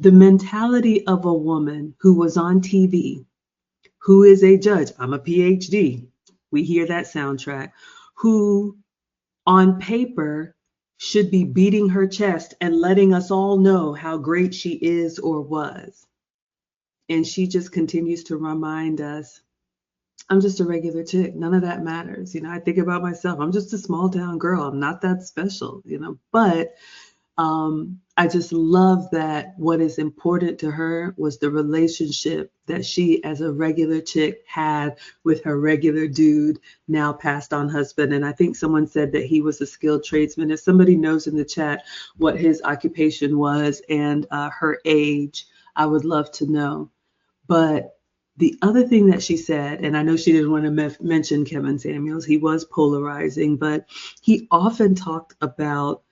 The mentality of a woman who was on TV, who is a judge, I'm a PhD, we hear that soundtrack, who on paper should be beating her chest and letting us all know how great she is or was. And she just continues to remind us, I'm just a regular chick. None of that matters. I think about myself. I'm just a small town girl. I'm not that special, but I just love that what is important to her was the relationship that she, as a regular chick, had with her regular dude, now passed on husband. And I think someone said that he was a skilled tradesman. If somebody knows in the chat what his occupation was and her age, I would love to know. But the other thing that she said, and I know she didn't want to mention Kevin Samuels, he was polarizing, but he often talked about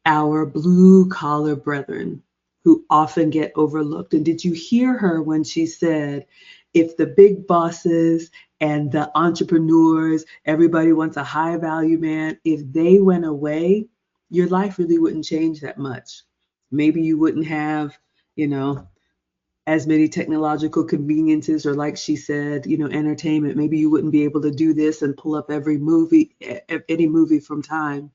our blue collar brethren who often get overlooked. And did you hear her when she said, if the big bosses and the entrepreneurs, everybody wants a high value man, if they went away, your life really wouldn't change that much. Maybe you wouldn't have, as many technological conveniences, or like she said, entertainment. Maybe you wouldn't be able to do this and pull up any movie from Time.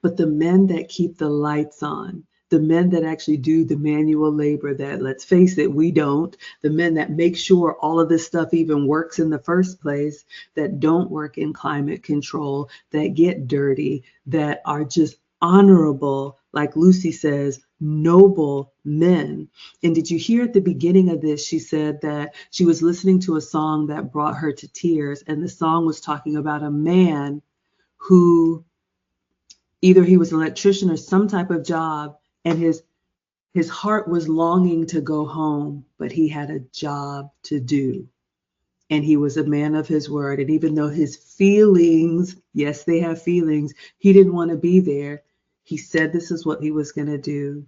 But the men that keep the lights on, the men that actually do the manual labor that, let's face it, we don't, the men that make sure all of this stuff even works in the first place, that don't work in climate control, that get dirty, that are just honorable, like Lucy says, noble men. And did you hear at the beginning of this, she said that she was listening to a song that brought her to tears, and the song was talking about a man who either he was an electrician or some type of job, and his heart was longing to go home, but he had a job to do. And he was a man of his word. And even though his feelings, yes, they have feelings, he didn't want to be there. He said this is what he was going to do,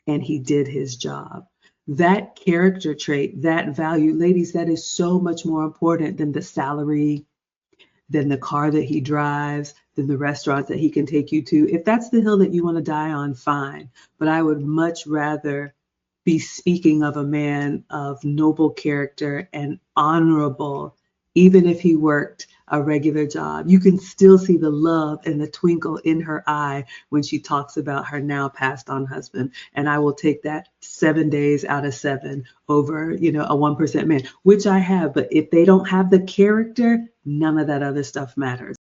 and he did his job. That character trait, that value, ladies, that is so much more important than the salary, than the car that he drives, than the restaurant that he can take you to. If that's the hill that you want to die on, fine. But I would much rather be speaking of a man of noble character and honorable, even if he worked a regular job. You can still see the love and the twinkle in her eye when she talks about her now passed on husband. And I will take that 7 days out of 7 over, a 1% man, which I have. But if they don't have the character, none of that other stuff matters.